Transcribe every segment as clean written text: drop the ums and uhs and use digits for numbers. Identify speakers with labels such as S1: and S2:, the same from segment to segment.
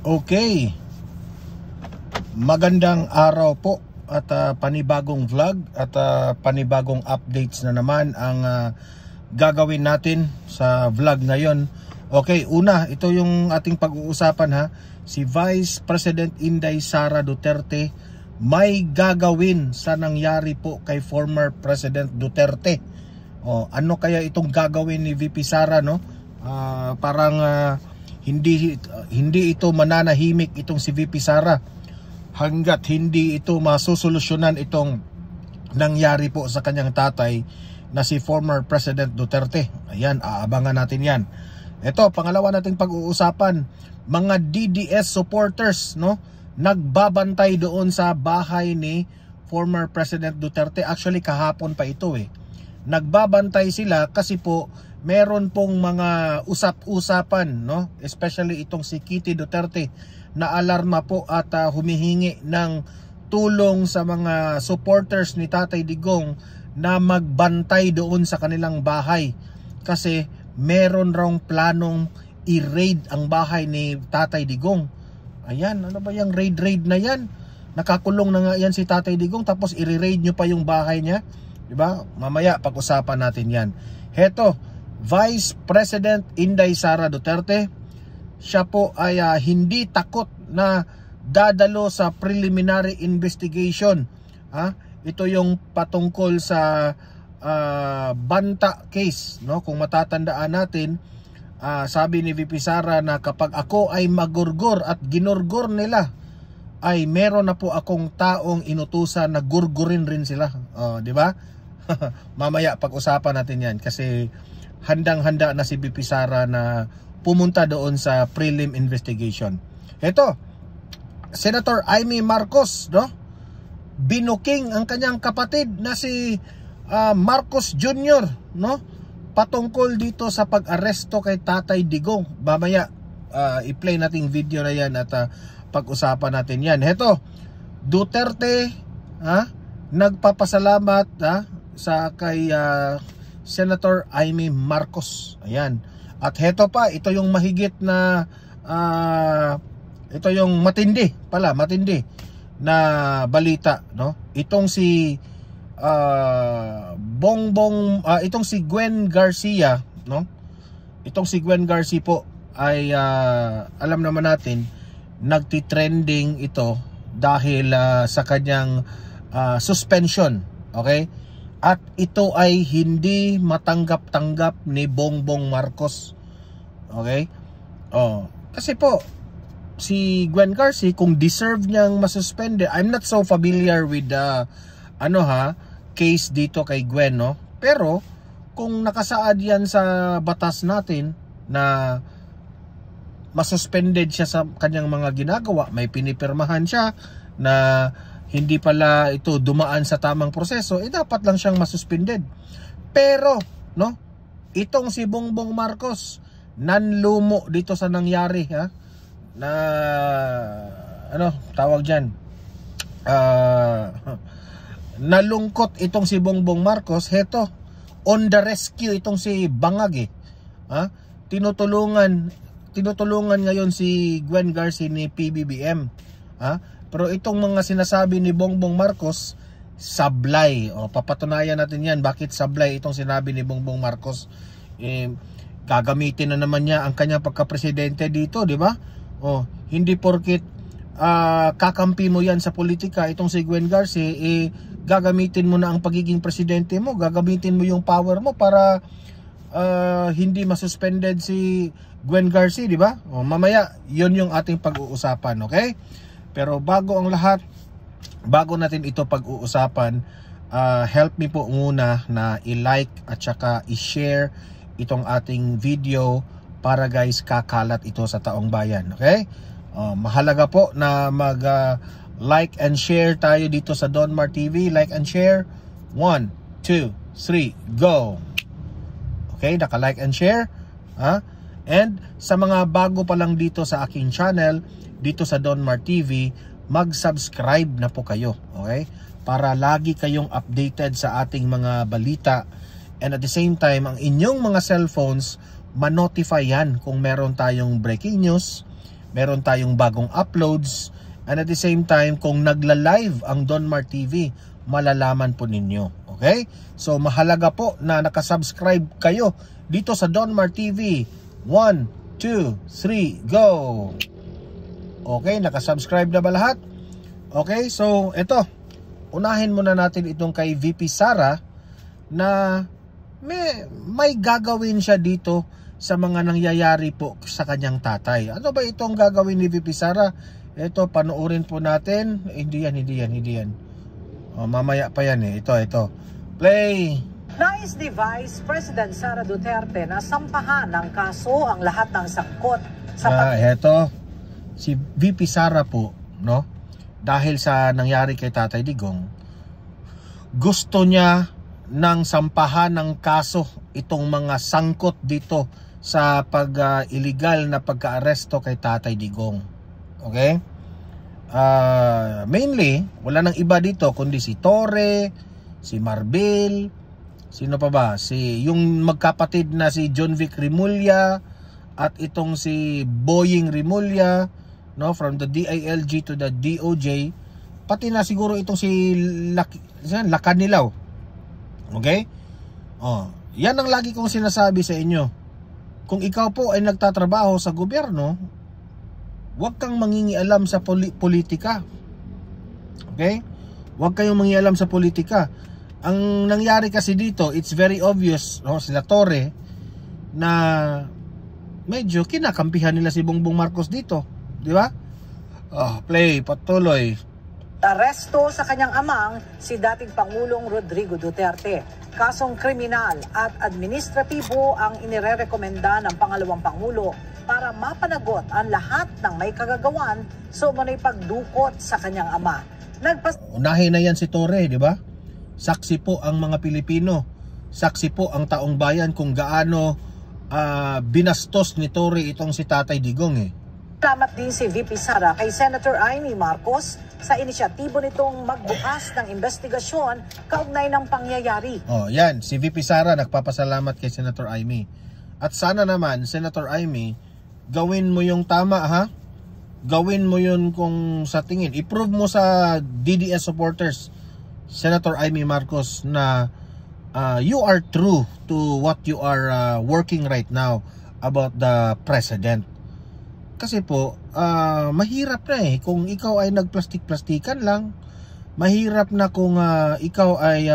S1: Okay, magandang araw po at panibagong vlog at panibagong updates na naman ang gagawin natin sa vlog ngayon. Okay, una, ito yung ating pag-uusapan ha. Si Vice President Inday Sara Duterte may gagawin sa nangyari po kay former President Duterte. Ano kaya itong gagawin ni VP Sara, no? Hindi ito mananahimik itong si VP Sara hanggat hindi ito masusolusyonan itong nangyari po sa kanyang tatay na si former President Duterte. Ayan, aabangan natin yan. Ito, pangalawa nating pag-uusapan, mga DDS supporters, no, nagbabantay doon sa bahay ni former President Duterte. Actually, kahapon pa ito nagbabantay sila kasi po meron pong mga usap-usapan, no? Especially itong si Kitty Duterte na alarma po at humihingi ng tulong sa mga supporters ni Tatay Digong na magbantay doon sa kanilang bahay kasi meron raw planong i-raid ang bahay ni Tatay Digong. Ayan, ano ba yung raid na yan? Nakakulong na nga yan si Tatay Digong tapos i-raid nyo pa yung bahay niya, diba? Mamaya pag-usapan natin yan. Heto, Vice President Inday Sara Duterte, siya po ay hindi takot na dadalo sa preliminary investigation. Ito yung patungkol sa banta case, no? Kung matatandaan natin, sabi ni VP Sara na kapag ako ay magurgor at ginurgor nila, ay meron na po akong taong inutusan na gurgurin rin sila. Di ba? Mamaya pag-usapan natin yan kasi handang-handa na si VP Sara na pumunta doon sa prelim investigation. Ito, Senator Amy Marcos, no? Binuking ang kanyang kapatid na si Marcos Jr., no? Patungkol dito sa pag-aresto kay Tatay Digong. Mamaya i-play nating video na yan at pag-usapan natin yan. Ito, Duterte nagpapasalamat sa kay Senator Amy Marcos. Ayan. At heto pa, ito yung mahigit na ito yung matindi na balita, no? Itong si itong si Gwen Garcia, no? Itong si Gwen Garcia po ay alam naman natin nagti-trending ito dahil sa kanyang suspension, okay? At ito ay hindi matanggap-tanggap ni Bongbong Marcos. Okay? Kasi po si Gwen Garcia, kung deserve niyang masuspende, I'm not so familiar with case dito kay Gwen, no? Pero kung nakasaad yan sa batas natin na masuspended siya sa kanyang mga ginagawa, may pinipirmahan siya na hindi pala ito dumaan sa tamang proseso, dapat lang siyang masuspended. Pero, no, itong si Bongbong Marcos nanlumo dito sa nangyari, na tawag dyan, nalungkot itong si Bongbong Marcos. Heto, on the rescue itong si Bangag, tinutulungan ngayon si Gwen Garcia ni PBBM, Pero itong mga sinasabi ni Bongbong Marcos, sablay. Papatunayan natin yan. Bakit sablay itong sinabi ni Bongbong Marcos? Gagamitin na naman niya ang kanyang pagka-presidente dito, di ba? Hindi porkit kakampi mo yan sa politika, itong si Gwen Garcia, gagamitin mo na ang pagiging presidente mo, gagamitin mo yung power mo para hindi masuspended si Gwen Garcia, di ba? Mamaya, yun yung ating pag-uusapan, okay? Pero bago ang lahat, bago natin ito pag-uusapan, help me po muna na i-like at saka i-share itong ating video para guys kakalat ito sa taong bayan. Okay? Mahalaga po na mag-like and share tayo dito sa Don Mar TV. Like and share. 1, 2, 3, go! Okay, naka-like and share. And sa mga bago pa lang dito sa aking channel, dito sa Don Mar TV, mag-subscribe na po kayo, okay? Para lagi kayong updated sa ating mga balita, and at the same time, ang inyong mga cellphones, ma-notify yan kung meron tayong breaking news, meron tayong bagong uploads, and at the same time, kung nagla-live ang Donmar TV, malalaman po ninyo. Okay? So mahalaga po na nakasubscribe kayo dito sa Donmar TV. 1, 2, 3, go! Okay, nakasubscribe na ba lahat? Okay, so ito, unahin muna natin itong kay VP Sara na may gagawin siya dito sa mga nangyayari po sa kanyang tatay. Ano ba itong gagawin ni VP Sara? Ito, panoorin po natin. Hindi yan. Mamaya pa yan eh. Ito. Play!
S2: Nais ni Vice President Sara Duterte na sampahan ng kaso ang lahat ng sangkot sa
S1: ito, si VP Sara po, no? Dahil sa nangyari kay Tatay Digong, gusto niya ng sampahan ng kaso itong mga sangkot dito sa illegal na pagka-aresto kay Tatay Digong. Okay? Mainly, wala nang iba dito kundi si Torre, si Marbil, sino pa ba? Yung magkapatid na si John Vic Rimulya at itong si Boying Rimulya, no, from the DILG to the DOJ, pati na siguro itong si Lacanilaw. Okay? Yan ang lagi kong sinasabi sa inyo. Kung ikaw po ay nagtatrabaho sa gobyerno, huwag kang mangingialam sa politika. Okay? Huwag kayong mangingialam sa politika. Ang nangyari kasi dito, it's very obvious, no, sila Torre, na medyo kinakampihan nila si Bongbong Marcos dito. Di ba? Play, patuloy.
S2: Aresto sa kanyang amang si dating Pangulong Rodrigo Duterte. Kasong kriminal at administratibo ang inirerekomenda ng pangalawang Pangulo para mapanagot ang lahat ng may kagagawan sa umunay pagdukot sa kanyang ama.
S1: Unahin na yan si Torre, di ba? Saksi po ang mga Pilipino. Saksi po ang taong bayan kung gaano binastos ni Torre itong si Tatay Digong eh.
S2: Salamat din si VP Sara kay Senator Amy Marcos sa inisyatibo nitong magbukas ng investigasyon kaugnay ng pangyayari.
S1: Yan, si VP Sara nagpapasalamat kay Senator Amy. At sana naman, Senator Amy, gawin mo yung tama, ha? Gawin mo yun kung sa tingin. I-prove mo sa DDS supporters, Senator Amy Marcos, na you are true to what you are working right now about the President. Kasi po, mahirap na eh. Kung ikaw ay nagplastik-plastikan lang, mahirap na kung ikaw ay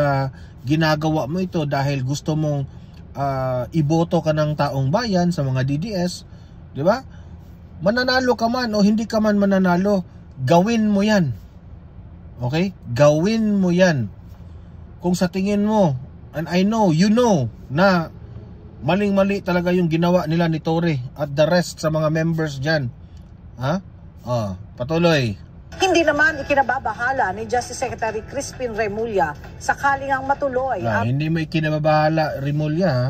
S1: ginagawa mo ito dahil gusto mong iboto ka ng taong bayan sa mga DDS. Di ba? Mananalo ka man o hindi ka man mananalo, gawin mo yan. Okay? Gawin mo yan. Kung sa tingin mo, and I know, you know, na maling-mali talaga yung ginawa nila ni Torre at the rest sa mga members dyan. Ha? Patuloy.
S2: Hindi naman ikinababahala ni Justice Secretary Crispin Remulla sakaling ang matuloy.
S1: Hindi mo ikinababahala, Remulla, ha?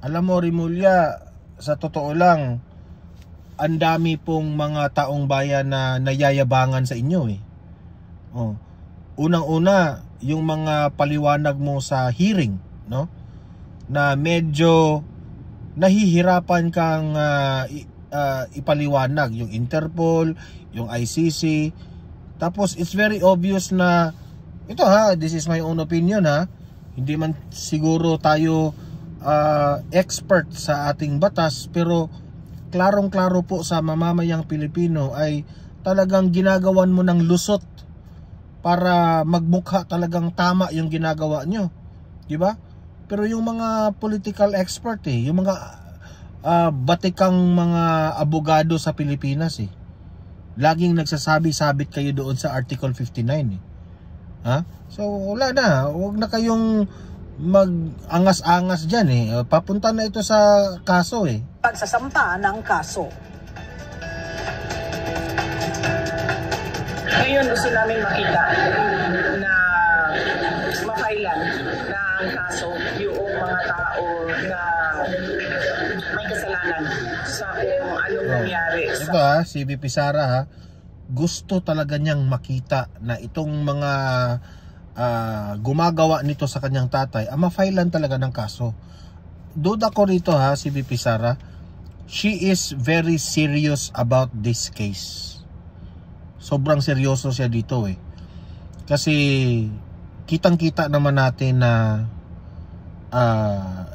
S1: Alam mo, Remulla, sa totoo lang, ang dami pong mga taong bayan na nayayabangan sa inyo eh. Unang-una, yung mga paliwanag mo sa hearing, no? Na medyo nahihirapan kang ipaliwanag yung Interpol, yung ICC. Tapos it's very obvious na ito, ha, this is my own opinion, ha. Hindi man siguro tayo expert sa ating batas, pero klarong-klaro po sa mamamayang Pilipino ay talagang ginagawan mo ng lusot para magmukha talagang tama yung ginagawa nyo, di ba? Pero yung mga political expert yung mga batikang mga abogado sa Pilipinas laging nagsasabi sabit kayo doon sa Article 59 ha? So wala na, huwag na kayong mag-angas-angas dyan papunta na ito sa kaso
S2: Pagsasampa ng kaso.
S3: Ngayon gusto namin makita na mafailan ng kaso yung mga tao na may kasalanan sa kung anong nangyari.
S1: Ito si VP Sara gusto talaga niyang makita na itong mga gumagawa nito sa kanyang tatay, mafailan talaga ng kaso. Duda ko rito si VP Sara, she is very serious about this case. Sobrang seryoso siya dito eh. Kasi kitang-kita naman natin na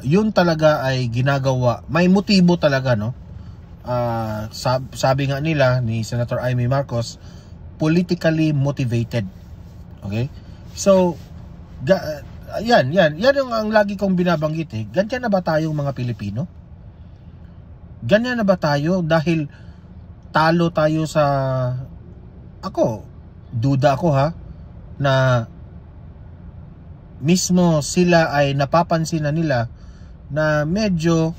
S1: yun talaga ay ginagawa. May motibo talaga, no? Sabi nga nila ni Senator Amy Marcos, politically motivated. Okay? So, yan yung ang lagi kong binabanggit eh. Ganyan na ba tayong mga Pilipino? Ganyan na ba tayo? Dahil talo tayo sa... duda ako ha, na mismo sila ay napapansin na nila na medyo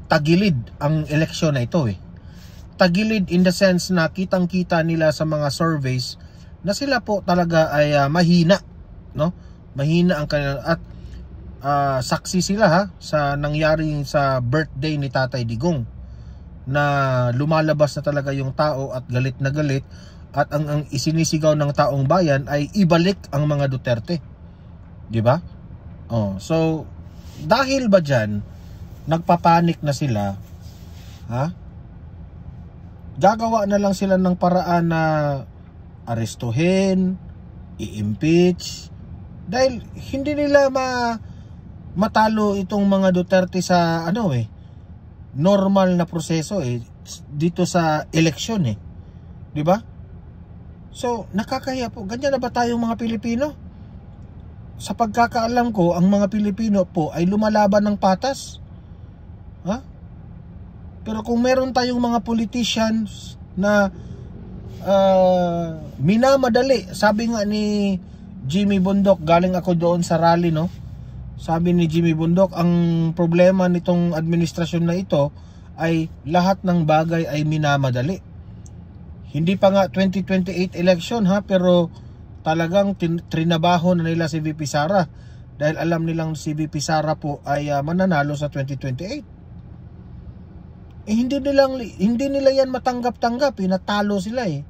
S1: tagilid ang eleksyon na ito eh. Tagilid in the sense na kitang-kita nila sa mga surveys na sila po talaga ay mahina, no? Mahina ang kanilang at saksi sila ha sa nangyaring sa birthday ni Tatay Digong na lumalabas na talaga yung tao at galit na galit at ang isinisigaw ng taong bayan ay ibalik ang mga Duterte. 'Di ba? So dahil ba diyan nagpapanik na sila, ha? Gagawa na lang sila ng paraan na arestuhin, i-impeach dahil hindi nila matalo itong mga Duterte sa normal na proseso dito sa eleksyon 'di ba? So nakakahiya po. Ganyan na ba tayong mga Pilipino? Sa pagkakaalam ko, ang mga Pilipino po ay lumalaban ng patas. Ha? Pero kung meron tayong mga politicians na minamadali, sabi nga ni Jimmy Bundok, galing ako doon sa rally, no? Sabi ni Jimmy Bundok, ang problema nitong administrasyon na ito ay lahat ng bagay ay minamadali. Hindi pa nga 2028 election ha, pero talagang trinabaho na nila si VP Sara dahil alam nilang si VP Sara po ay mananalo sa 2028. Hindi nila yan matanggap-tanggap, natalo sila eh.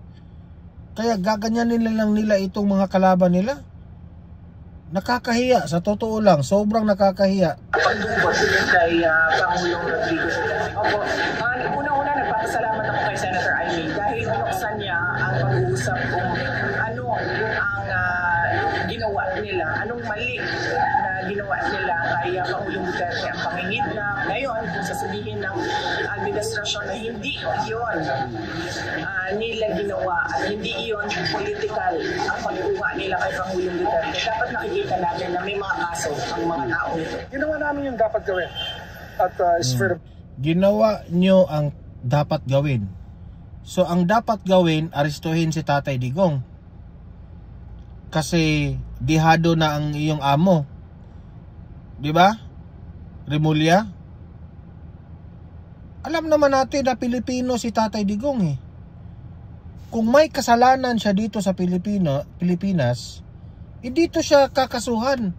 S1: Kaya gaganyanin lang nila itong mga kalaban nila. Nakakahiya, sa totoo lang, sobrang nakakahiya.
S3: Pagdungkot kay Pangulong Rodrigo. Opo, unang-una nagpapasalamat ako kay Senator Amy dahil binuksan niya ang pag-uusap kung ano ang ginawa nila, anong mali na ginawa nila kay Pangulong Duterte, ang pangingid na ngayon kung sasabihin ng administrasyon na hindi yun nila ginawa at hindi yun political ang pagkuha nila kay Pangulong Duterte. Dapat nakikita natin na may mga kaso ang mga tao ito.
S4: Ginawa namin yung dapat gawin. At
S1: ginawa nyo ang dapat gawin. So ang dapat gawin, arestuhin si Tatay Digong. Kasi dihado na ang iyong amo. 'Di ba? Remulla. Alam naman natin na Pilipino si Tatay Digong eh. Kung may kasalanan siya dito sa Pilipinas, dito siya kakasuhan.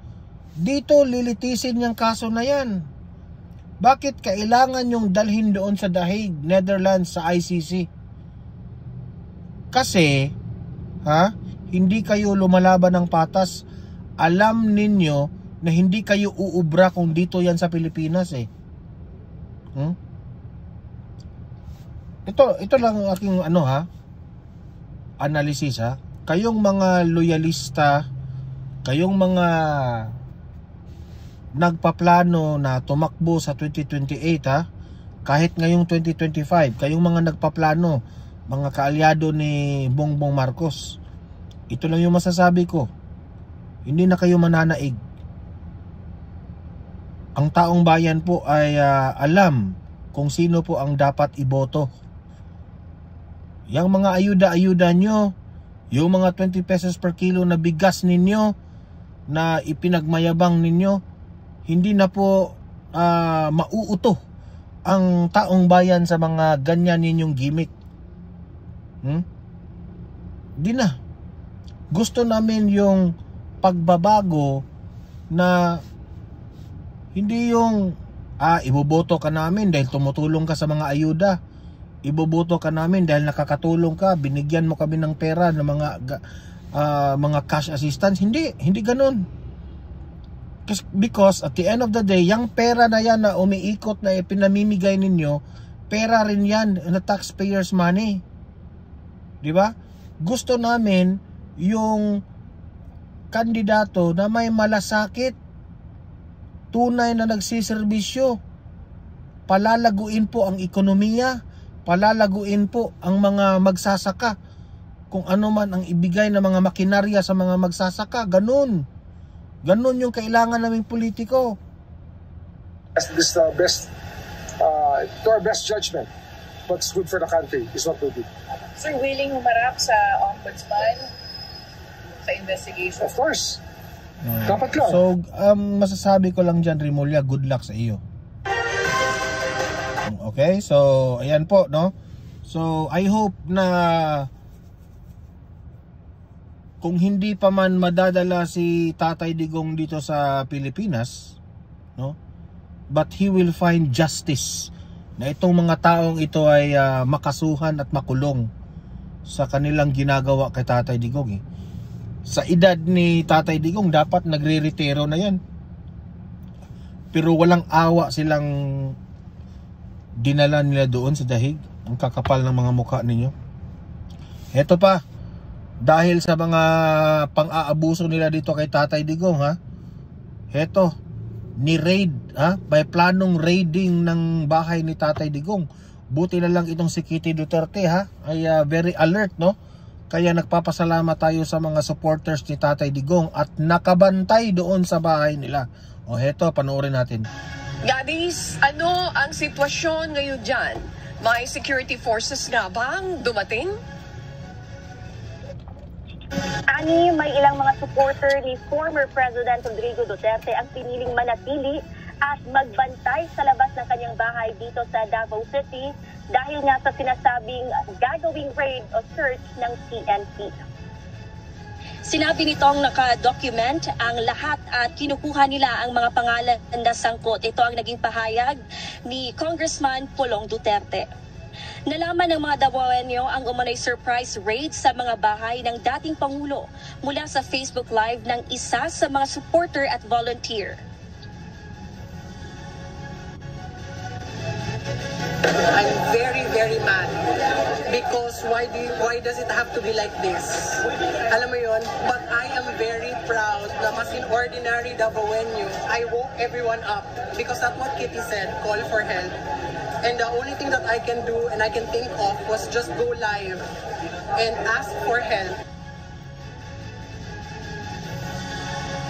S1: Dito lilitisin yung kaso na yan. Bakit kailangan yung dalhin doon sa The Hague, Netherlands, sa ICC? Kasi, hindi kayo lumalaban ng patas. Alam ninyo na hindi kayo uubra kung dito yan sa Pilipinas eh. Ito lang ang aking analysis ha. Kayong mga loyalista, kayong mga nagpaplano na tumakbo sa 2028 ha, kahit ngayong 2025, kayong mga nagpaplano, mga kaalyado ni Bongbong Marcos, ito lang yung masasabi ko, hindi na kayo mananaig. Ang taong bayan po ay alam kung sino po ang dapat iboto. Yang mga ayuda-ayuda nyo, yung mga 20 pesos per kilo na bigas ninyo na ipinagmayabang ninyo, hindi na po mauuto ang taong bayan sa mga ganyan ninyong gimmick. Di na. Gusto namin yung pagbabago na hindi yung iboboto ka namin dahil tumutulong ka sa mga ayuda. Iboboto ka namin dahil nakakatulong ka, binigyan mo kami ng pera ng mga cash assistance. Hindi ganoon. Because at the end of the day, yung pera na yan na umiikot na ipinamimigay ninyo Pera rin yan na taxpayers money. Di ba? Gusto namin yung kandidato na may malasakit, tunay na nagsiservisyo, palalaguin po ang ekonomiya, palalaguin po ang mga magsasaka, kung ano man ang ibigay ng mga makinarya sa mga magsasaka. Ganun yung kailangan naming politiko.
S4: This is the best, to our best judgment, what's good for the country is what we do.
S5: Sir, willing humarap sa ombudsman sa investigation?
S4: Of course. Dapat lang.
S1: So, masasabi ko lang dyan, Remulla, good luck sa iyo. Okay, so ayan po, no? So I hope na kung hindi pa man madadala si Tatay Digong dito sa Pilipinas, no? But he will find justice na itong mga taong ito ay makasuhan at makulong sa kanilang ginagawa kay Tatay Digong. Sa edad ni Tatay Digong dapat nagre-retiro na yan. Pero walang awa silang dinala nila doon sa dahig. Ang kakapal ng mga mukha ninyo. Heto pa, dahil sa mga pang-aabuso nila dito kay Tatay Digong, ha? Heto, ni-raid, ha? May planong raiding ng bahay ni Tatay Digong. Buti na lang itong si Kitty Duterte, ha? Ay very alert, no? Kaya nagpapasalamat tayo sa mga supporters ni Tatay Digong at nakabantay doon sa bahay nila. O heto, panoorin natin.
S6: Gadis, ano ang sitwasyon ngayon dyan? May security forces nga bang dumating?
S7: Ani, may ilang mga supporter ni former President Rodrigo Duterte ang piniling manatili at magbantay sa labas ng kanyang bahay dito sa Davao City dahil nga sa sinasabing gagawing raid o search ng PNP. Sinabi nitong naka-document ang lahat at kinukuha nila ang mga pangalan na sangkot. Ito ang naging pahayag ni Congressman Pulong Duterte. Nalaman ng mga Davaoenyo ang umano'y surprise raid sa mga bahay ng dating Pangulo mula sa Facebook Live ng isa sa mga supporter at volunteer.
S3: I'm very, very mad because why does it have to be like this? Alam mo yun? But I am very proud na mas in ordinary Davaoenyo, I woke everyone up because that's what Kitty said, call for help. And the only thing that I can do and I can think of was just go live and ask for help.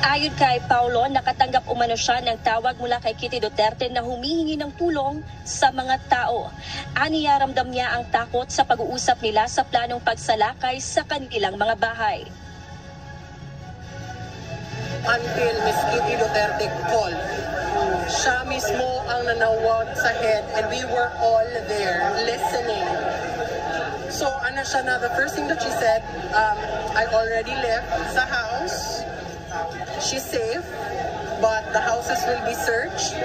S7: Ayon kay Paulo, nakatanggap umano siya ng tawag mula kay Kitty Duterte na humihingi ng tulong sa mga tao. Aniya ramdam niya ang takot sa pag-uusap nila sa planong pagsalakay sa kanilang mga bahay.
S3: Until Miss Kitty Duterte called, siya mismo ang nanawag sa head and we were all there listening. So ano siya na, the first thing that she said, I already left sa house. She's safe, but the houses will be searched.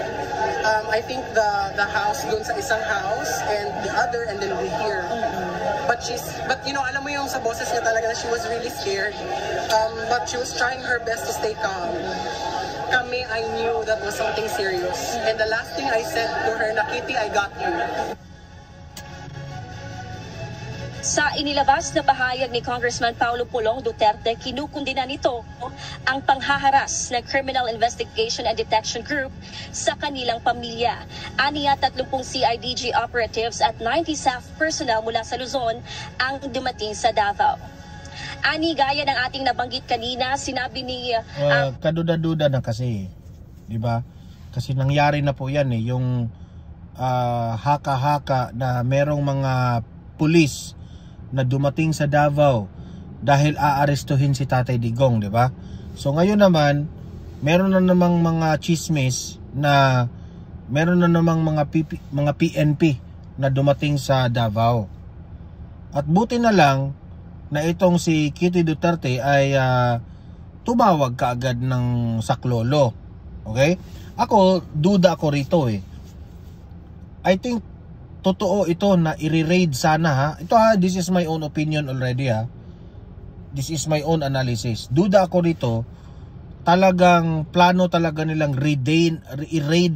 S3: I think the house dun sa isang house and the other, and then we here. But you know, alam mo yung sa boses niya talaga na she was really scared. But she was trying her best to stay calm. Kami, I knew that was something serious. And the last thing I said to her, Kitty, I got you.
S7: Sa inilabas na pahayag ni Congressman Paulo Pulong Duterte, kinukundina nito ang panghaharas ng Criminal Investigation and Detection Group sa kanilang pamilya. Aniya 30 CIDG operatives at 90 staff personnel mula sa Luzon ang dumating sa Davao. Ani, gaya ng ating nabanggit kanina, sinabi ni...
S1: kaduda-duda na kasi, di ba? Kasi nangyari na po yan yung haka-haka na merong mga pulis na dumating sa Davao dahil aarestuhin si Tatay Digong, di ba? So ngayon naman, meron na namang mga chismis na meron na namang mga PNP na dumating sa Davao. At buti na lang na itong si Kitty Duterte ay tumawag kaagad ng saklolo. Okay? Ako, duda ako rito I think totoo ito na i-raid sana ha. Ito ha, this is my own opinion already ha. This is my own analysis. Duda ako rito, talagang plano talaga nilang i-raid,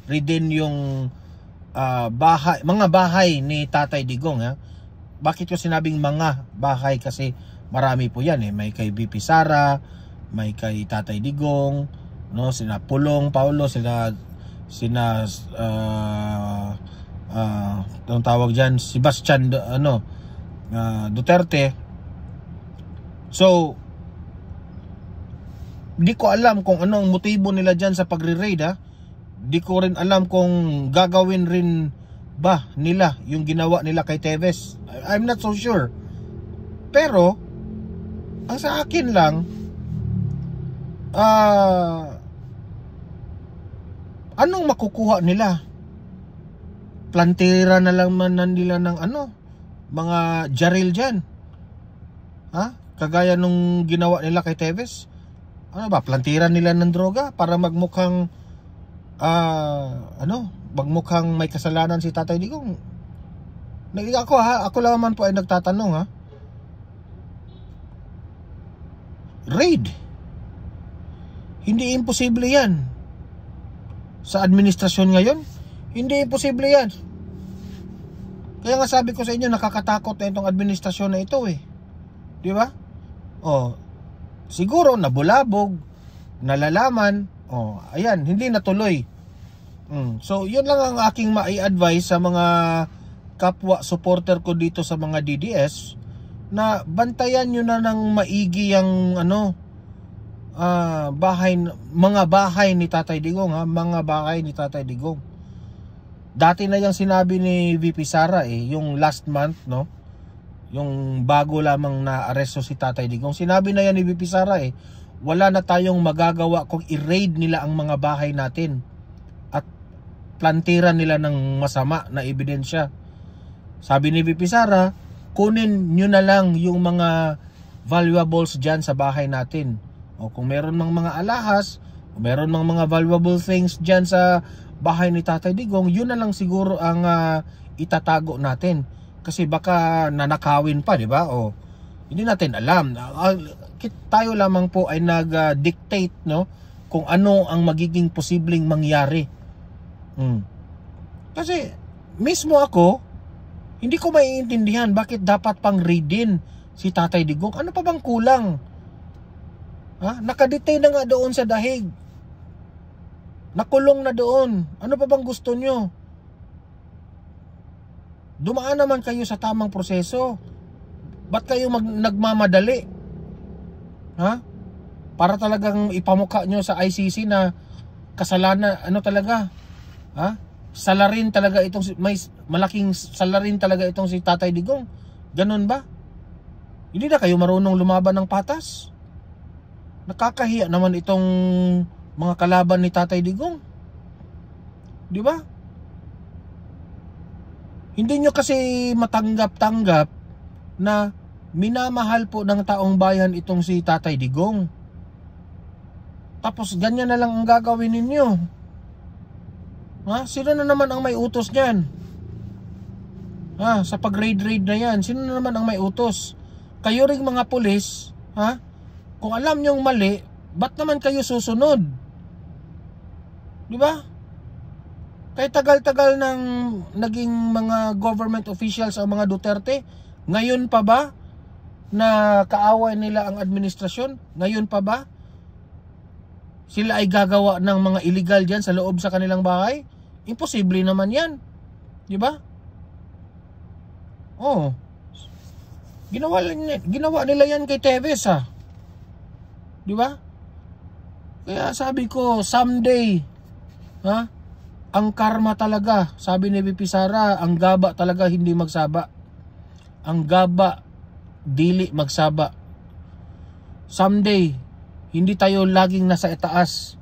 S1: redain yung bahay, mga bahay ni Tatay Digong, ha? Bakit ko sinabing mga bahay? Kasi marami po yan, eh. May kay VP Sara, may kay Tatay Digong, no, sina Pulong Paulo, sina anong tawag diyan, Sebastian Duterte. So di ko alam kung ano ang motibo nila diyan sa pagre-raid, ha. Di ko rin alam kung gagawin rin ba nila yung ginawa nila kay Teves. I'm not so sure. Pero ang sa akin lang, anong makukuha nila? Plantera na lang man nila ng mga jaril dyan, ha? Kagaya nung ginawa nila kay Teves. Ano ba, plantera nila ng droga para magmukhang magmukhang may kasalanan si Tatay Digong. Ako lang naman po ay nagtatanong, ha? Raid, hindi imposible yan sa administrasyon ngayon. Hindi imposible yan. Kaya nga sabi ko sa inyo, nakakatakot na itong administrasyon na ito, eh. Di ba? Siguro nabulabog, nalalaman, ayan, hindi natuloy. So yun lang ang aking mai-advise sa mga kapwa supporter ko dito sa mga DDS, na bantayan nyo na ng maigi ang mga bahay ni Tatay Digong, ha? Mga bahay ni Tatay Digong. Dati na yung sinabi ni VP Sara, yung last month, no? Yung bago lamang na aresto si Tatay Digong. Sinabi na yan ni VP Sara, wala na tayong magagawa kung i-raid nila ang mga bahay natin at plantiran nila ng masama na ebidensya. Sabi ni VP Sara, kunin nyo na lang yung mga valuables dyan sa bahay natin. O kung meron mang mga alahas, kung meron mang mga valuable things dyan sa bahay ni Tatay Digong, yun na lang siguro ang itatago natin. Kasi baka nanakawin pa, di ba? Hindi natin alam. Tayo lamang po ay nag-dictate, no, kung ano ang magiging posibleng mangyari. Kasi mismo ako, hindi ko maiintindihan bakit dapat pang raidin si Tatay Digong. Ano pa bang kulang? Nakadetain na nga doon sa dahig. Nakulong na doon. Ano pa bang gusto nyo? Dumaan naman kayo sa tamang proseso. Ba't kayo nagmamadali? Para talagang ipamukha nyo sa ICC na kasalanan, talaga? Salarin talaga itong, may malaking salarin talaga itong si Tatay Digong. Ganun ba? Hindi na kayo marunong lumaban ng patas? Nakakahiya naman itong mga kalaban ni Tatay Digong. Di ba? Hindi nyo kasi matanggap-tanggap na minamahal po ng taong bayan itong si Tatay Digong. Tapos ganyan na lang ang gagawin ninyo. Sino na naman ang may utos niyan? Sa pag-raid-raid na yan, sino na naman ang may utos? Kayo ring mga pulis, kung alam nyong mali, ba't naman kayo susunod? Di ba? Kaya tagal-tagal ng naging mga government officials ang mga Duterte, ngayon pa ba na kaaway nila ang administrasyon? Ngayon pa ba sila ay gagawa ng mga illegal dyan sa loob sa kanilang bahay? Imposible naman yan. Di ba? Ginawa nila yan kay Teves, di ba? Kaya sabi ko, someday, ang karma talaga, sabi ni VP Sara, ang gaba talaga hindi magsaba. Ang gaba, dili magsaba. Someday, hindi tayo laging nasa itaas.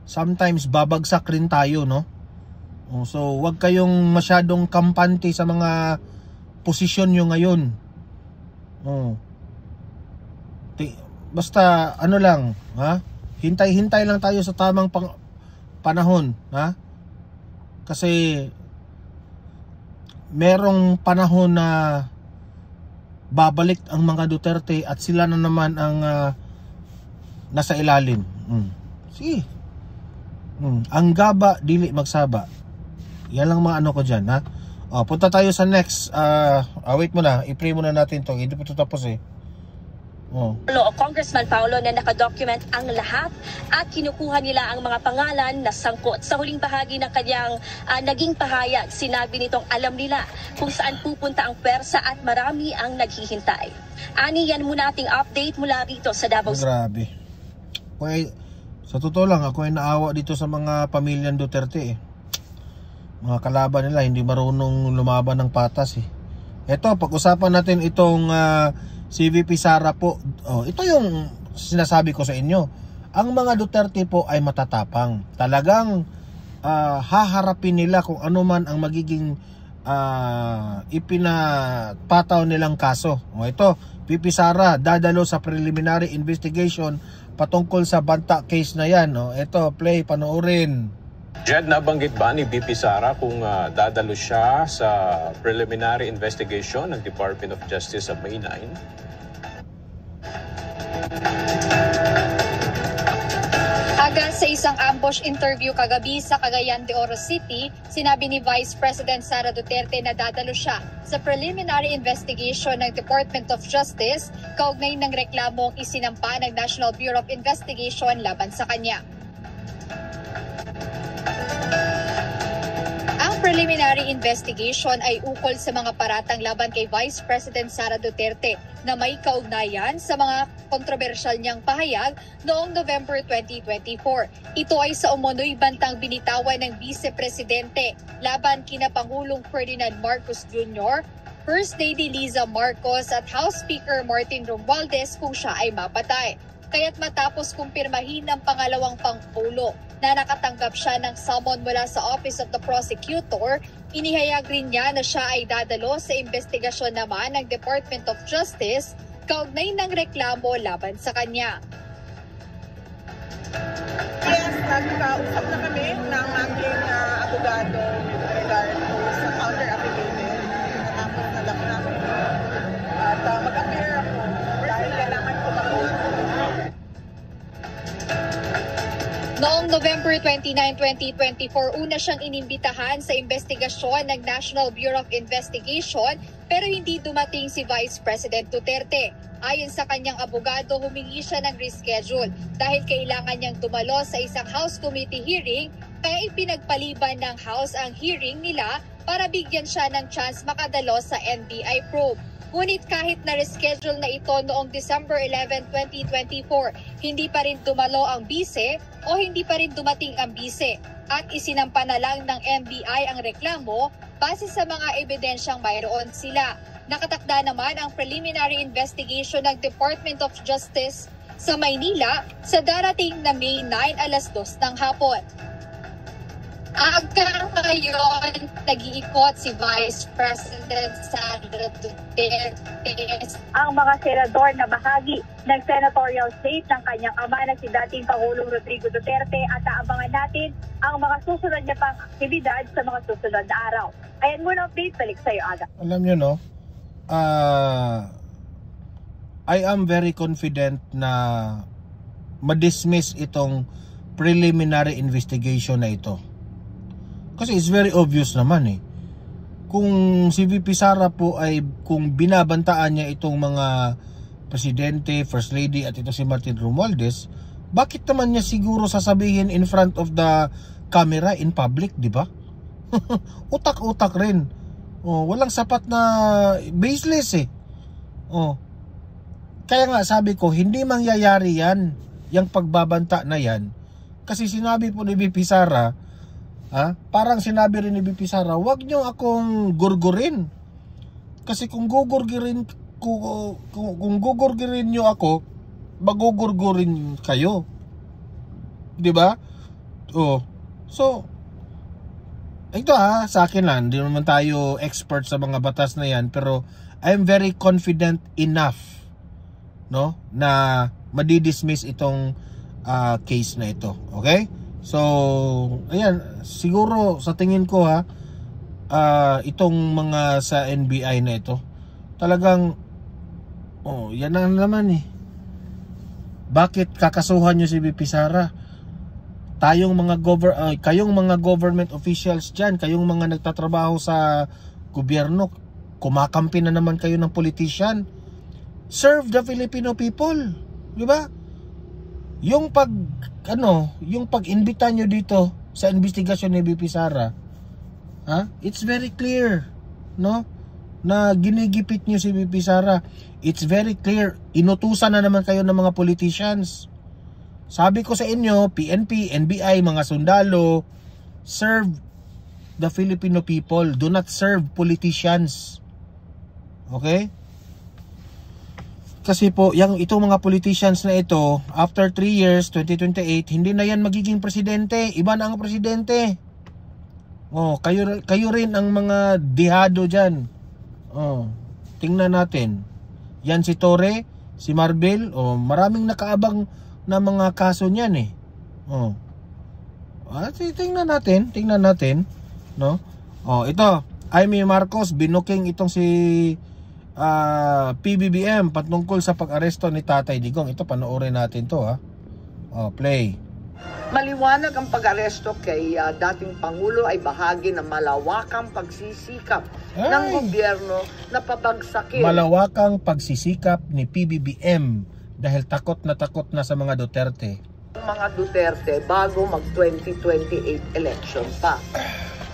S1: Sometimes babagsak rin tayo, no? So wag kayong masyadong kampante sa mga posisyon nyo ngayon. Basta lang, hintay-hintay lang tayo sa tamang panahon, kasi merong panahon na babalik ang mga Duterte at sila na naman ang nasa ilalim. Sige. Ang gaba dili magsaba. Yan lang mga ano ko dyan, ha? Punta tayo sa next. Wait muna, i-pray muna natin to. Hindi pa ito tapos eh.
S7: Congressman Paulo na nakadocument ang lahat at kinukuha nila ang mga pangalan na sangkot. Sa huling bahagi ng kanyang naging pahayag, sinabi nitong alam nila kung saan pupunta ang pwersa at marami ang naghihintay. Ani, yan muna ating update mula rito sa Davao.
S1: Grabe. Sa totoo lang, ako ay naawa dito sa mga pamilyang Duterte eh. Mga kalaban nila hindi marunong lumaban ng patas eh. Ito, pag-usapan natin itong si VP Sara po. Ito yung sinasabi ko sa inyo. Ang mga Duterte po ay matatapang. Talagang haharapin nila kung ano man ang magiging ipinapataw nilang kaso. Ito, VP Sara dadalo sa preliminary investigation patungkol sa banta case na yan. Ito, play, panoorin.
S8: Jed, nabanggit ba ni VP Sara kung dadalo siya sa preliminary investigation ng Department of Justice sa May 9?
S9: Agad sa isang ambush interview kagabi sa Cagayan de Oro City, sinabi ni Vice President Sara Duterte na dadalo siya sa preliminary investigation ng Department of Justice kaugnay ng reklamong isinampa ng National Bureau of Investigation laban sa kanya. Preliminary investigation ay ukol sa mga paratang laban kay Vice President Sara Duterte na may kaugnayan sa mga kontrobersyal niyang pahayag noong November 2024. Ito ay sa umunoy bantang binitawan ng Vice Presidente laban kina Pangulong Ferdinand Marcos Jr., First Lady Liza Marcos at House Speaker Martin Romualdez kung siya ay mapatay. Kaya't matapos kumpirmahin ng pangalawang Pangulo na nakatanggap siya ng summon mula sa Office of the Prosecutor, inihayag rin niya na siya ay dadalo sa investigasyon naman ng Department of Justice kaugnay ng reklamo laban sa kanya.
S3: Yes, nagkausap na kami ng aking abogado with regard to sa counter-affidavit. Natapos na lang namin. At mag-appear ako dahil kailangan ko mag-appear.
S9: Noong November 29, 2024, una siyang inimbitahan sa investigasyon ng National Bureau of Investigation pero hindi dumating si Vice President Duterte. Ayon sa kanyang abogado, humingi siya ng reschedule dahil kailangan niyang dumalo sa isang House Committee hearing kaya ipinagpaliban ng House ang hearing nila para bigyan siya ng chance makadalo sa NBI probe. Ngunit kahit na-reschedule na ito noong December 11, 2024, hindi pa rin dumalo ang bise o hindi pa rin dumating ang bise at isinampa na lang ng NBI ang reklamo base sa mga ebidensyang mayroon sila. Nakatakda naman ang preliminary investigation ng Department of Justice sa Maynila sa darating na May 9 alas 2 ng hapon. Hanggang ngayon, nag-iikot si Vice President Sara Duterte.
S7: Ang mga senador na bahagi ng senatorial slate ng kanyang ama na si dating Pangulong Rodrigo Duterte at aabangan natin ang mga susunod niya pang aktibidad sa mga susunod na araw. Ayan muna update, balik sa iyo, Aga.
S1: Alam nyo no, I am very confident na ma-dismiss itong preliminary investigation na ito. Kasi it's very obvious naman eh. Kung si VP Sara po ay kung binabantaan niya itong mga presidente, first lady at ito si Martin Romualdez, bakit naman niya siguro sasabihin in front of the camera in public, di ba? Utak-utak rin. Walang sapat na baseless eh. Kaya nga sabi ko, hindi mangyayari yan, yung pagbabanta na yan. Kasi sinabi po ni VP Sara, parang sinabi rin ni VP Sara, wag nyo akong gurgurin. Kasi kung gugurgirin nyo ako, magugurgurin kayo. 'Di ba? So ito sa akin lang, hindi naman tayo expert sa mga batas na yan, pero I'm very confident enough no na madidismiss itong case na ito. Okay? So, ayan, siguro sa tingin ko itong mga sa NBI na ito, talagang yan ang naman eh. Bakit kakasuhan nyo si VP Sara? kayong mga government officials dyan, kayong mga nagtatrabaho sa gobyerno, kumakampi na naman kayo ng politician. Serve the Filipino people, di ba? Yung pag-imbita nyo dito sa investigasyon ni VP Sara, it's very clear, no? Na ginigipit nyo si VP Sara. It's very clear, inutusan na naman kayo ng mga politicians. Sabi ko sa inyo, PNP, NBI, mga sundalo, serve the Filipino people. Do not serve politicians. Okay? Kasi po, itong mga politicians na ito, after 3 years, 2028, hindi na yan magiging presidente. Iba na ang presidente. Kayo rin ang mga dihado dyan. Tingnan natin. Yan si Torre, si Marbel, maraming nakaabang na mga kaso niyan eh. Tingnan natin, no? Ito, Amy Marcos binuking itong si PBBM patungkol sa pag-aresto ni Tatay Digong. Ito, panoorin natin to, play.
S10: Maliwanag ang pag-aresto kay dating Pangulo ay bahagi ng malawakang pagsisikap ng gobyerno na pabagsakin.
S1: Malawakang pagsisikap ni PBBM dahil takot na sa mga Duterte.
S10: Mga Duterte bago mag-2028 election pa.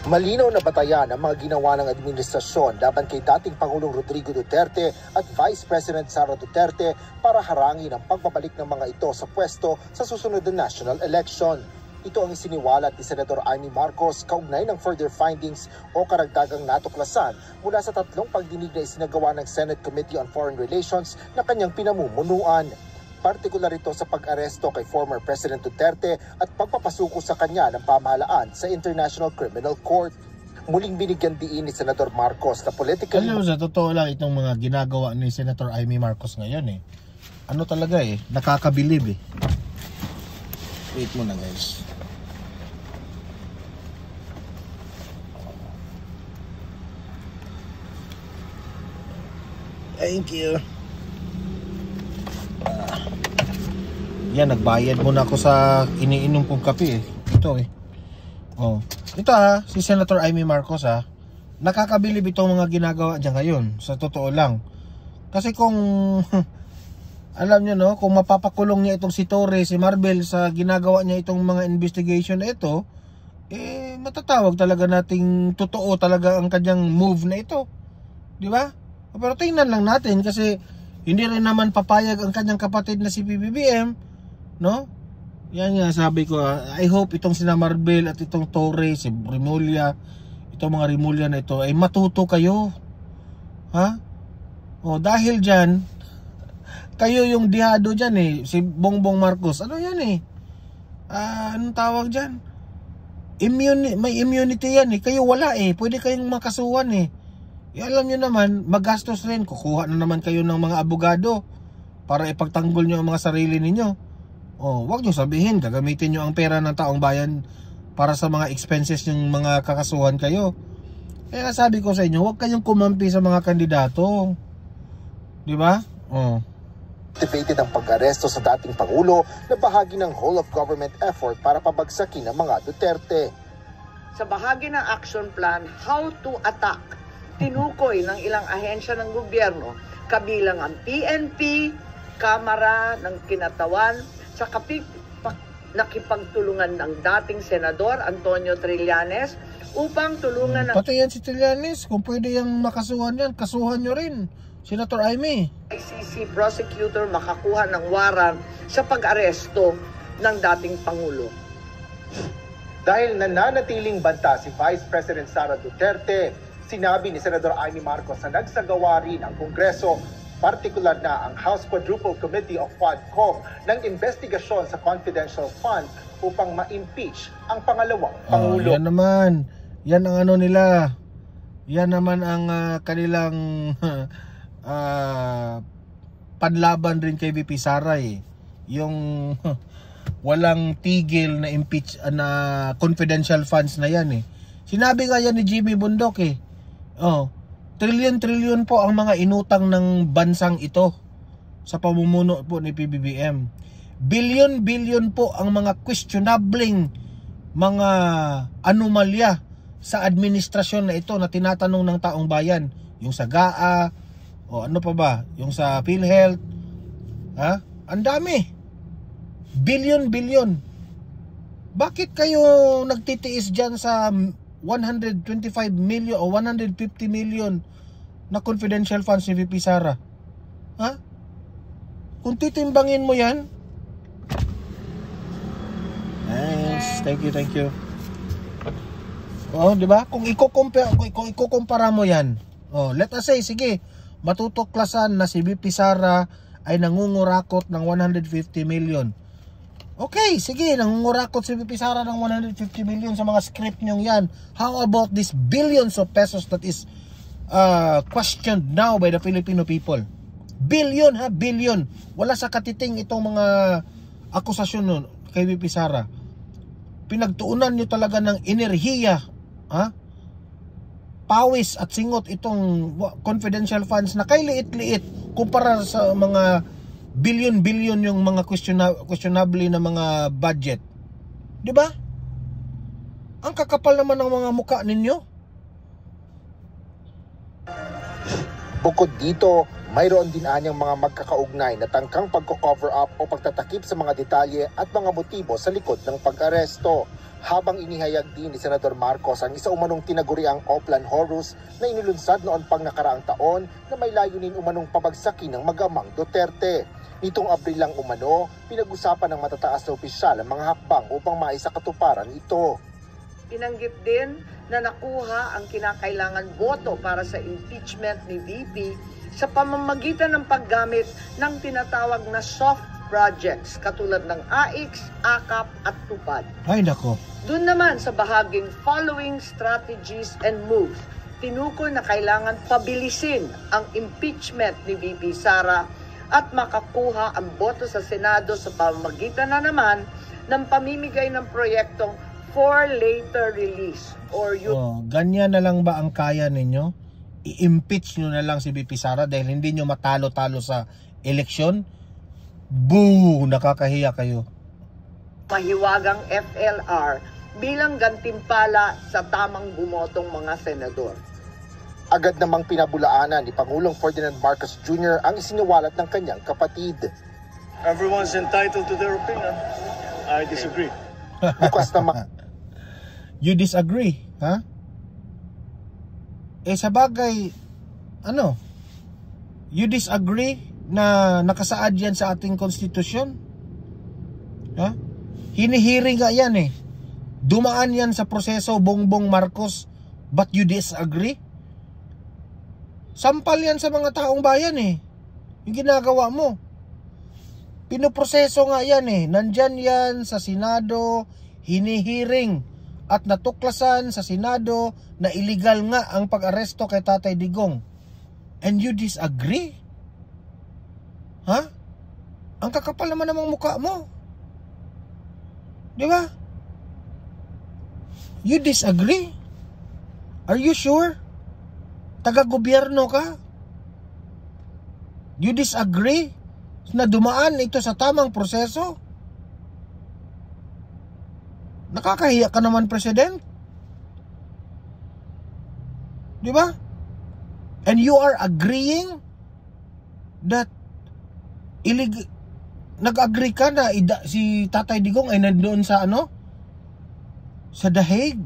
S11: Malinaw na batayan ang mga ginawa ng administrasyon laban kay dating Pangulong Rodrigo Duterte at Vice President Sara Duterte para harangin ang pagbabalik ng mga ito sa pwesto sa susunod na national election. Ito ang isiniwalat ni Senator Amy Marcos kaugnay ng further findings o karagdagang natuklasan mula sa 3 pagdinig na isinagawa ng Senate Committee on Foreign Relations na kanyang pinamumunuan. Partikular ito sa pag-aresto kay former President Duterte at pagpapasuko sa kanya ng pamahalaan sa International Criminal Court. Muling binigyan diin ni Senator Marcos na politically...
S1: Alam mo, sa totoo lang itong mga ginagawa ni Senator Amy Marcos ngayon ano talaga nakakabilib Wait muna guys. Thank you. Yan, nagbayad muna ako sa iniinom kong kape Ito Ito si Senator Amy Marcos nakakabilib itong mga ginagawa niya ngayon. Sa totoo lang. Kasi kung alam niyo kung mapapakulong niya itong si Torre, si Marbel sa ginagawa niya itong mga investigation na ito, matatawag talaga nating totoo talaga ang kanyang move na ito. Di ba? Pero tingnan lang natin kasi hindi rin naman papayag ang kanyang kapatid na si PBBM, no? Yan nga sabi ko, I hope itong sina Marbel at itong Torre, si Remulla, itong mga Remulla na ito ay matuto kayo. Dahil dyan, kayo yung dihado dyan si Bongbong Marcos. Ano yan anong tawag dyan? May immunity yan Kayo wala pwede kayong makasuhan alam nyo naman, magastos rin. Kukuha na naman kayo ng mga abogado para ipagtanggol nyo ang mga sarili ninyo. Wag nyo sabihin, gagamitin nyo ang pera ng taong bayan para sa mga expenses ng mga kakasuhan kayo. Kaya sabi ko sa inyo, huwag kayong kumampi sa mga kandidato. Di ba?
S11: Activated ang pag-aresto sa dating Pangulo na bahagi ng whole of government effort para pabagsakin ang mga Duterte.
S10: Sa bahagi ng action plan, how to attack, tinukoy ng ilang ahensya ng gobyerno, kabilang ang PNP, Kamara ng Kinatawan, sa nakipagtulungan ng dating Senador Antonio Trillanes upang tulungan ng...
S1: Pati yan si Trillanes, kung pwede yung makasuhan yan, kasuhan nyo rin, Senator Amy.
S10: ICC prosecutor makakuha ng warrant sa pag-aresto ng dating Pangulo.
S11: Dahil nananatiling banta si Vice President Sara Duterte, sinabi ni Senator Amy Marcos na nagsagawa rin ang Kongreso, partikular na ang House Quadruple Committee of QuadCom ng investigasyon sa confidential fund upang ma-impeach ang pangalawang Pangulo.
S1: Yan naman. Yan ang ano nila. Yan naman ang kanilang panlaban rin kay VP Sara Yung walang tigil na impeach na confidential funds na yan Sinabi nga yan ni Jimmy Bundok trillion po ang mga inutang ng bansang ito sa pamumuno po ni PBBM. Bilyon-bilyon po ang mga questionabling mga anomalya sa administrasyon na ito na tinatanong ng taong bayan. Yung sa GAA, o ano pa ba, yung sa PhilHealth, ha? Ang dami. Bilyon-bilyon. Bakit kayo nagtitiis dyan sa 125 million o 150 million na confidential funds ni VP Sara? Ha? Kung titimbangin mo yan, nice. Thank you. Oh, di ba? Kung ikukumpara mo yan, oh, let us say, sige, matutuklasan na si VP Sara ay nangungurakot ng 150 million. Okay, sige, nangungurakot si VP Sara ng 150 million sa mga script niyong yan. How about these billions of pesos that is questioned now by the Filipino people? Billion, ha? Billion. Wala sa katiting itong mga akusasyon nun kay VP Sara. Pinagtuunan nyo talaga ng enerhiya, ha? Pawis at singot itong confidential funds na kay liit-liit kumpara sa mga billion-billion yung mga questionable na mga budget. Di ba? Ang kakapal naman ng mga mukha ninyo.
S11: Bukod dito, mayroon din anyang mga magkakaugnay na tangkang pagko-cover up o pagtatakip sa mga detalye at mga motibo sa likod ng pag-aresto. Habang inihayag din ni Senador Marcos ang isa umanong tinaguriang Oplan Horus na inilunsad noon pang nakaraang taon na may layunin umanong pabagsakin ng mag-amang Duterte. Nitong Abril lang umano, pinag-usapan ng matataas na opisyal ang mga hakbang upang maisakatuparan ito.
S10: Binanggit din na nakuha ang kinakailangan boto para sa impeachment ni VP sa pamamagitan ng paggamit ng tinatawag na soft projects katulad ng AIX, AKAP at TUPAD.
S1: Ay nako.
S10: Doon naman sa bahaging following strategies and moves, tinukoy na kailangan pabilisin ang impeachment ni VP Sara at makakuha ang boto sa Senado sa pamamagitan na naman ng pamimigay ng proyektong for later release or
S1: ganyan na lang ba ang kaya ninyo? I-impeach nyo na lang si VP Sara dahil hindi nyo matalo-talo sa eleksyon? Boo! Nakakahiya kayo.
S10: Mahiwagang FLR bilang gantimpala sa tamang bumotong mga senador.
S11: Agad namang pinabulaanan ni Pangulong Ferdinand Marcos Jr. ang isiniwalat ng kanyang kapatid.
S12: Everyone's entitled to their opinion. I disagree.
S11: Bukas naman.
S1: You disagree, ha? Eh sa bagay, ano? You disagree na nakasaad yan sa ating konstitusyon? Ha? Hinihiring nga yan eh. Dumaan yan sa proseso Bongbong Marcos, but you disagree? Sampal yan sa mga taong bayan eh. Yung ginagawa mo. Pinoproseso nga yan eh. Nandyan yan sa Senado, hinihiring at natuklasan sa Senado na illegal nga ang pag-aresto kay Tatay Digong. And you disagree? Ha? Ang kakapal naman namang mukha mo. Di ba? You disagree? Are you sure? Taga-gobyerno ka? You disagree na dumaan ito sa tamang proseso? Nakakahiya ka naman, President. Di ba? And you are agreeing that nag-agree ka na si Tatay Digong ay nandoon sa ano? Sa The Hague.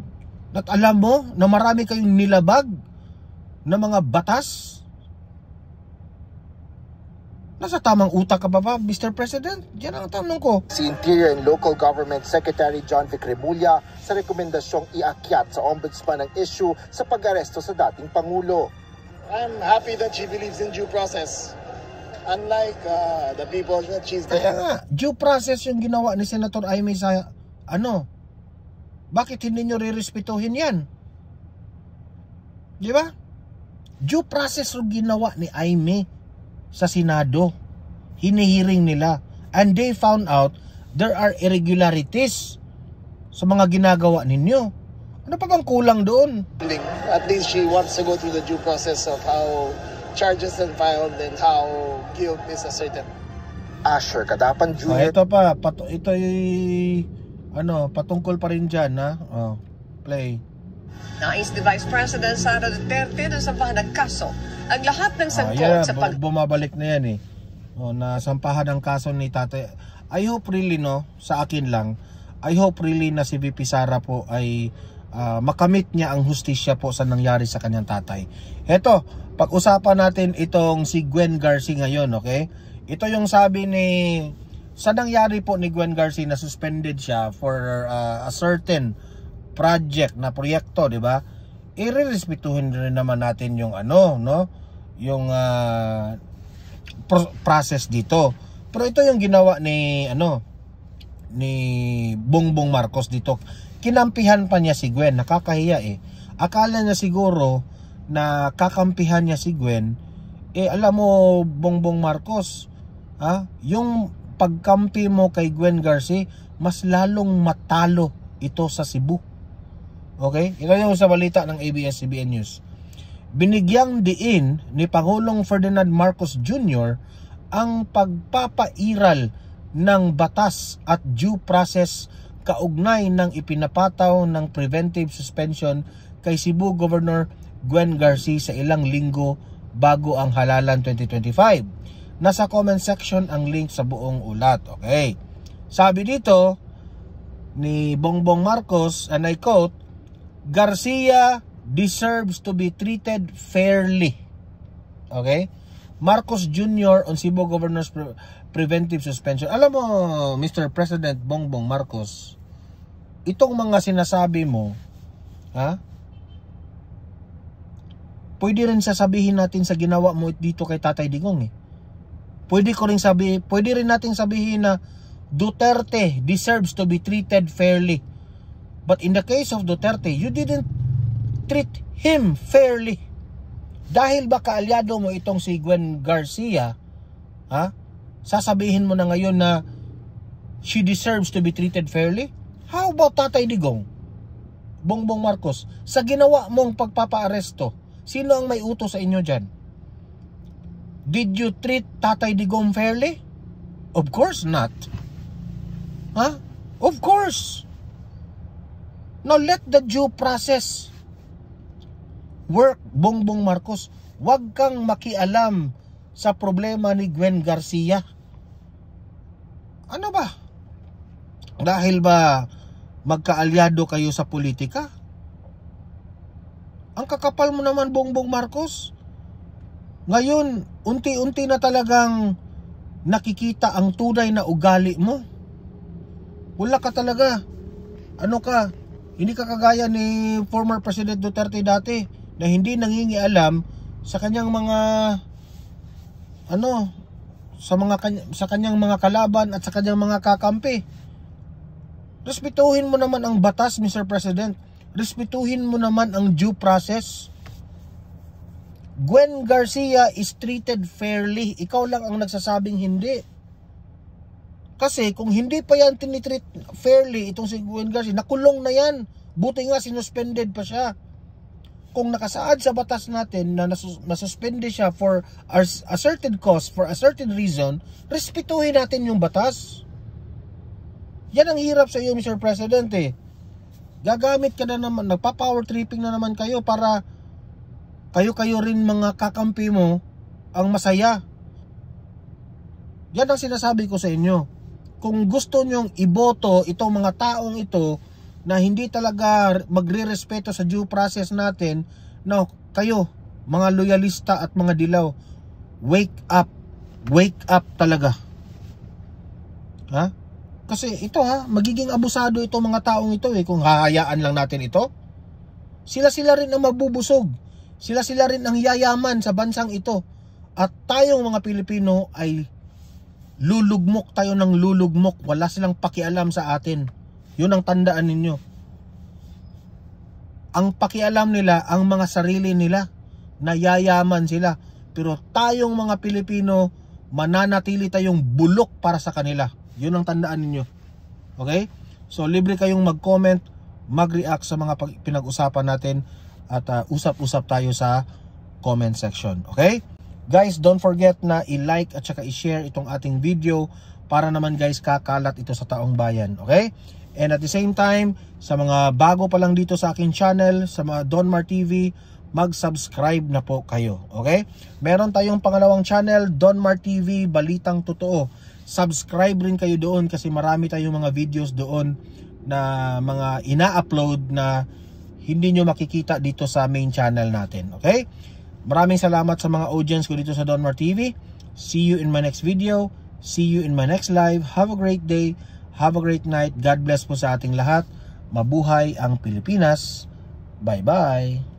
S1: At alam mo na marami kayong nilabag na mga batas. Nasa tamang utak ka ba, Mr. President? Yan ang tanong ko.
S11: Si Interior and Local Government Secretary John Vic Remulla sa rekomendasyong iakyat sa Ombudsman ang issue sa pag-aresto sa dating Pangulo.
S12: I'm happy that she believes in due process. Unlike the people that she's...
S1: Kaya nga, due process yung ginawa ni Senator Amy sa ano? Bakit hindi nyo rirespetuhin yan? Di ba? Due process yung ginawa ni Amy sa Senado. Hinihiring nila. And they found out there are irregularities sa mga ginagawa ninyo. Ano pa bang kulang doon?
S12: At least she wants to go through the due process of how charges are filed and how guilt is asserted.
S11: Asher Kadapan Jr.
S1: Ito pa, ito patungkol pa rin dyan, ha? Play.
S6: Nais ni Vice President Sara Duterte na sampahan ng kaso ang lahat ng sangkot sa
S1: bumabalik na yan eh. Na sampahan ng kaso ni Tatay. I hope really, sa akin lang, I hope really na si VP Sara po ay makamit niya ang hustisya po sa nangyari sa kanyang tatay. Ito, pag-usapan natin itong si Gwen Garcia ngayon, okay? Ito yung sabi sa nangyari po ni Gwen Garcia na suspended siya for a certain project na proyekto, di ba? I-respetuhin rin naman natin yung yung process dito. Pero ito yung ginawa ni Bongbong Marcos dito. Kinampihan pa niya si Gwen, nakakahiya eh. Akala niya siguro na kakampihan niya si Gwen, alam mo Bongbong Marcos, yung pagkampi mo kay Gwen Garcia, mas lalong matalo ito sa Cebu. Okay? Ito yung sa balita ng ABS-CBN News. Binigyang diin ni Pangulong Ferdinand Marcos Jr. ang pagpapairal ng batas at due process kaugnay ng ipinapataw ng preventive suspension kay Cebu Governor Gwen Garcia sa ilang linggo bago ang halalan 2025. Nasa comment section ang link sa buong ulat. Okay. Sabi dito ni Bongbong Marcos, and I quote, Garcia deserves to be treated fairly. Okay? Marcos Jr. on Cebu Governor's preventive suspension. Alam mo, Mr. President Bongbong Marcos, itong mga sinasabi mo, pwede rin sasabihin natin sa ginawa mo dito kay Tatay Digong eh. Pwede rin natin sabihin na Duterte deserves to be treated fairly. But in the case of Duterte, you didn't treat him fairly. Dahil ba kaalyado mo itong si Gwen Garcia, sasabihin mo na ngayon na she deserves to be treated fairly? How about Tatay Digong? Bongbong Marcos, sa ginawa mong pagpapaaresto, sino ang may utos sa inyo dyan? Did you treat Tatay Digong fairly? Of course not. Of course. Now let the due process work, Bongbong Marcos. Huwag kang makialam sa problema ni Gwen Garcia. Ano ba? Dahil ba magkaalyado kayo sa politika? Ang kakapal mo naman, Bongbong Marcos. Ngayon, unti-unti na talagang nakikita ang tunay na ugali mo. Wala ka talaga. Hindi ka kagaya ni former President Duterte dati na hindi nangingialam sa kanyang mga sa kanyang mga kalaban at sa kanyang mga kakampi. Respetuhin mo naman ang batas, Mr. President. Respetuhin mo naman ang due process. Gwen Garcia is treated fairly. Ikaw lang ang nagsasabing hindi. Kasi kung hindi pa yan tinitreat fairly itong si Gwen Garcia, nakulong na yan. Buti nga sinuspended pa siya. Kung nakasaad sa batas natin na nasuspende siya for a certain cause, for a certain reason, respetuhin natin yung batas. Yan ang hirap sa iyo, Mr. President eh. Gagamit ka na naman, nagpa-power tripping na naman kayo para kayo rin mga kakampi mo ang masaya. Yan ang sinasabi ko sa inyo. Kung gusto nyong iboto itong mga taong ito na hindi talaga magre-respeto sa due process natin, kayo, mga loyalista at mga dilaw, wake up talaga. Kasi ito magiging abusado itong mga taong ito kung hahayaan lang natin ito. Sila rin ang mabubusog. Sila rin ang yayaman sa bansang ito. At tayong mga Pilipino ay lulugmok tayo ng lulugmok. Wala silang pakialam sa atin. Yun ang tandaan ninyo. Ang pakialam nila ang mga sarili nila, na yayaman sila. Pero tayong mga Pilipino, mananatili tayong bulok para sa kanila. Yun ang tandaan ninyo. Okay? So libre kayong mag-comment, mag-react sa mga pinag-usapan natin at usap-usap tayo sa comment section. Okay? Guys, don't forget na i-like at saka i-share itong ating video para naman guys kakalat ito sa taong bayan. Okay? And at the same time, sa mga bago pa lang dito sa aking channel, sa mga Donmar TV, mag-subscribe na po kayo. Okay? Meron tayong pangalawang channel, Donmar TV, Balitang Totoo. Subscribe rin kayo doon kasi marami tayong mga videos doon na mga ina-upload na hindi nyo makikita dito sa main channel natin. Okay? Maraming salamat sa mga audience ko dito sa Donmar TV. See you in my next video. See you in my next live. Have a great day. Have a great night. God bless po sa ating lahat. Mabuhay ang Pilipinas. Bye-bye.